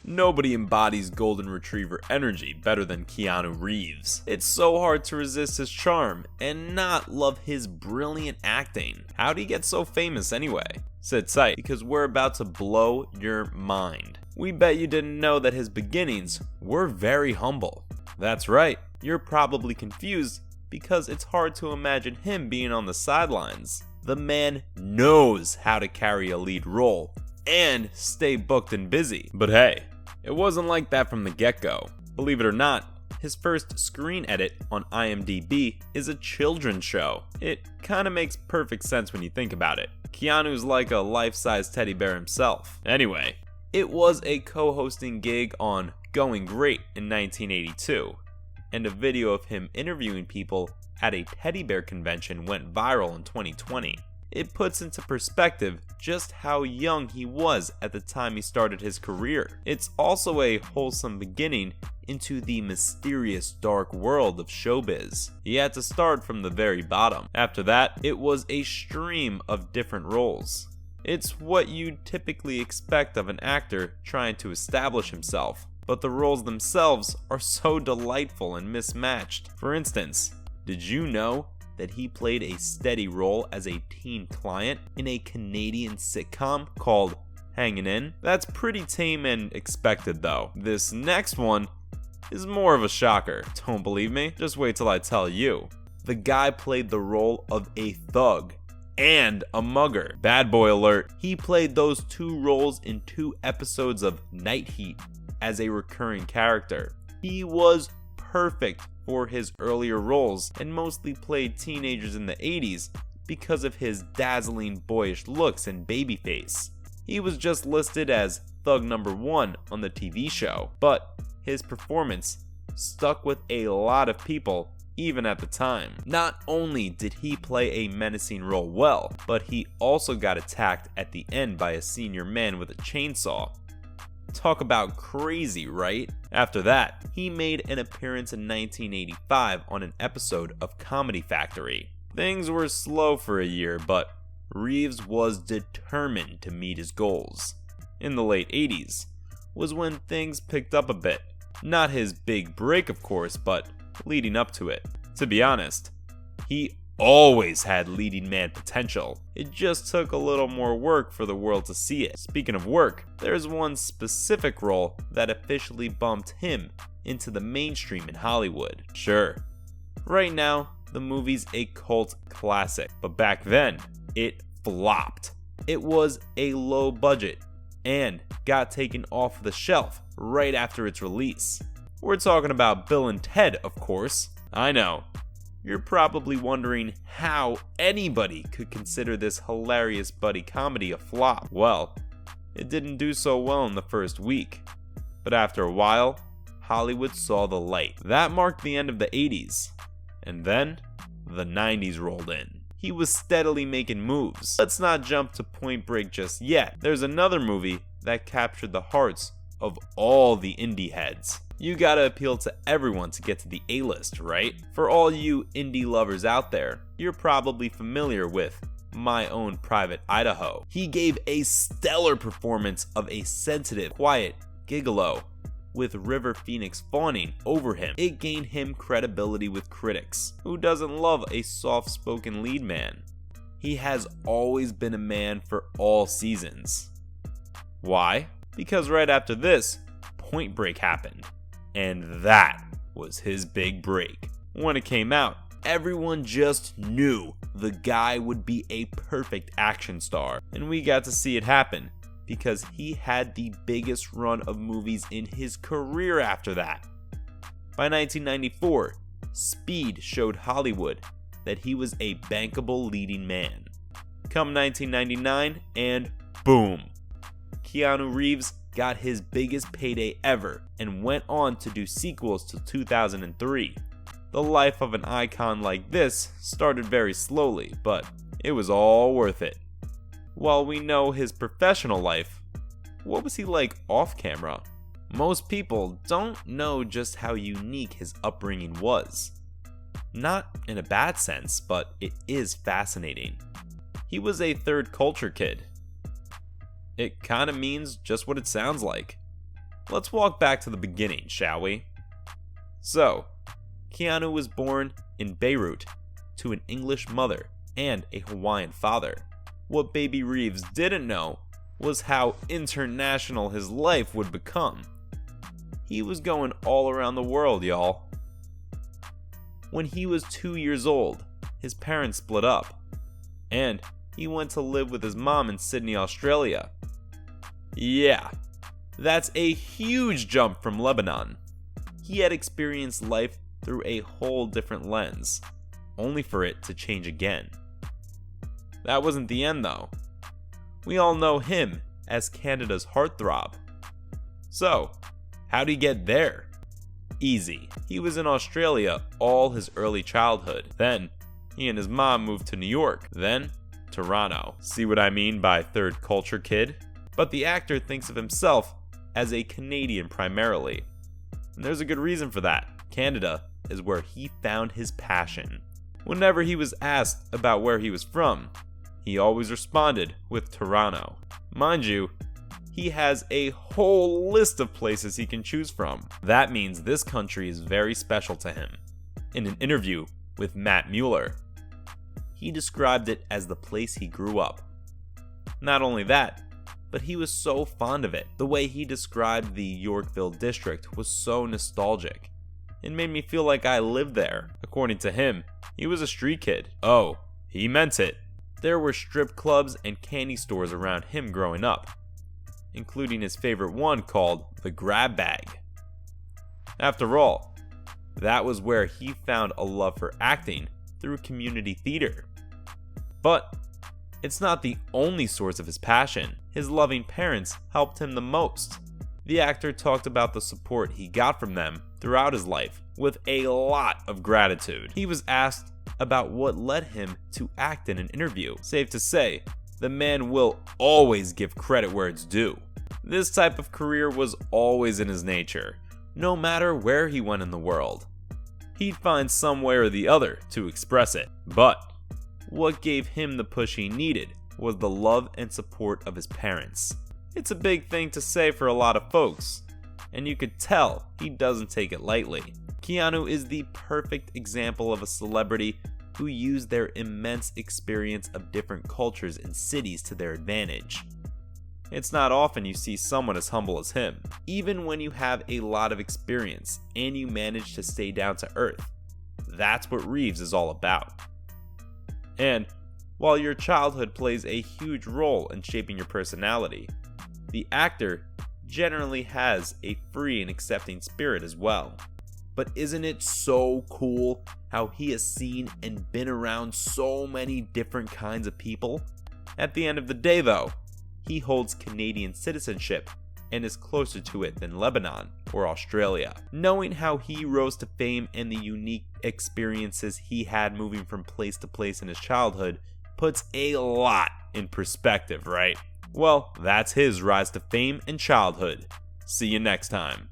Nobody embodies golden retriever energy better than Keanu Reeves. It's so hard to resist his charm and not love his brilliant acting. How'd he get so famous anyway? Sit tight, because we're about to blow your mind. We bet you didn't know that his beginnings were very humble. That's right, you're probably confused because it's hard to imagine him being on the sidelines. The man knows how to carry a lead role and stay booked and busy. But hey, it wasn't like that from the get-go. Believe it or not, his first screen edit on IMDb is a children's show. It kinda makes perfect sense when you think about it. Keanu's like a life-size teddy bear himself. Anyway, it was a co-hosting gig on Going Great in 1982, and a video of him interviewing people at a teddy bear convention went viral in 2020. It puts into perspective just how young he was at the time he started his career. It's also a wholesome beginning into the mysterious dark world of showbiz. He had to start from the very bottom. After that, it was a stream of different roles. It's what you'd typically expect of an actor trying to establish himself, but the roles themselves are so delightful and mismatched. For instance, did you know that he played a steady role as a teen client in a Canadian sitcom called Hangin' In? That's pretty tame and expected though. This next one is more of a shocker. Don't believe me? Just wait till I tell you. The guy played the role of a thug and a mugger. Bad boy alert. He played those two roles in 2 episodes of Night Heat as a recurring character. He was perfect for his earlier roles and mostly played teenagers in the 80s because of his dazzling boyish looks and baby face. He was just listed as Thug Number 1 on the TV show, but his performance stuck with a lot of people even at the time. Not only did he play a menacing role well, but he also got attacked at the end by a senior man with a chainsaw. Talk about crazy, right? After that, he made an appearance in 1985 on an episode of Comedy Factory. Things were slow for a year, but Reeves was determined to meet his goals. In the late 80s was when things picked up a bit. Not his big break, of course, but leading up to it. To be honest, he always had leading man potential. It just took a little more work for the world to see it. Speaking of work, there's one specific role that officially bumped him into the mainstream in Hollywood. Sure, right now, the movie's a cult classic, but back then, it flopped. It was a low budget and got taken off the shelf right after its release. We're talking about Bill and Ted, of course. I know. You're probably wondering how anybody could consider this hilarious buddy comedy a flop. Well, it didn't do so well in the first week. But after a while, Hollywood saw the light. That marked the end of the 80s. And then, the 90s rolled in. He was steadily making moves. Let's not jump to Point Break just yet. There's another movie that captured the hearts of all the indie heads. You gotta appeal to everyone to get to the A-list, right? For all you indie lovers out there, you're probably familiar with My Own Private Idaho. He gave a stellar performance of a sensitive, quiet gigolo with River Phoenix fawning over him. It gained him credibility with critics. Who doesn't love a soft-spoken lead man? He has always been a man for all seasons. Why? Because right after this, Point Break happened. And that was his big break. When it came out, everyone just knew the guy would be a perfect action star. And we got to see it happen because he had the biggest run of movies in his career after that. By 1994, Speed showed Hollywood that he was a bankable leading man. Come 1999, and boom! Keanu Reeves got his biggest payday ever and went on to do sequels till 2003. The life of an icon like this started very slowly, but it was all worth it. While we know his professional life, what was he like off camera? Most people don't know just how unique his upbringing was. Not in a bad sense, but it is fascinating. He was a third culture kid. It kinda means just what it sounds like. let's walk back to the beginning, shall we? So, Keanu was born in Beirut to an English mother and a Hawaiian father. What baby Reeves didn't know was how international his life would become. He was going all around the world, y'all. When he was 2 years old, his parents split up, and he went to live with his mom in Sydney, Australia. Yeah, that's a huge jump from Lebanon. He had experienced life through a whole different lens, only for it to change again. That wasn't the end, though. We all know him as Canada's heartthrob. So, how'd he get there? Easy. He was in Australia all his early childhood. Then, he and his mom moved to New York. Then, Toronto. See what I mean by third culture kid? But the actor thinks of himself as a Canadian primarily. And there's a good reason for that. Canada is where he found his passion. Whenever he was asked about where he was from, he always responded with Toronto. Mind you, he has a whole list of places he can choose from. That means this country is very special to him. In an interview with Matt Mueller, he described it as the place he grew up. Not only that, but he was so fond of it. The way he described the Yorkville district was so nostalgic. It made me feel like I lived there. According to him, he was a street kid. Oh, he meant it. There were strip clubs and candy stores around him growing up, including his favorite one called the Grab Bag. After all, that was where he found a love for acting through community theater. But it's not the only source of his passion. His loving parents helped him the most. The actor talked about the support he got from them throughout his life with a lot of gratitude. He was asked about what led him to act in an interview. Safe to say, the man will always give credit where it's due. This type of career was always in his nature, no matter where he went in the world. He'd find some way or the other to express it. But what gave him the push he needed was the love and support of his parents. It's a big thing to say for a lot of folks, and you could tell he doesn't take it lightly. Keanu is the perfect example of a celebrity who used their immense experience of different cultures and cities to their advantage. It's not often you see someone as humble as him. Even when you have a lot of experience and you manage to stay down to earth, that's what Reeves is all about. And while your childhood plays a huge role in shaping your personality, the actor generally has a free and accepting spirit as well. But isn't it so cool how he has seen and been around so many different kinds of people? At the end of the day though, he holds Canadian citizenship and is closer to it than Lebanon or Australia. Knowing how he rose to fame and the unique experiences he had moving from place to place in his childhood puts a lot in perspective, right? Well, that's his rise to fame and childhood. See you next time.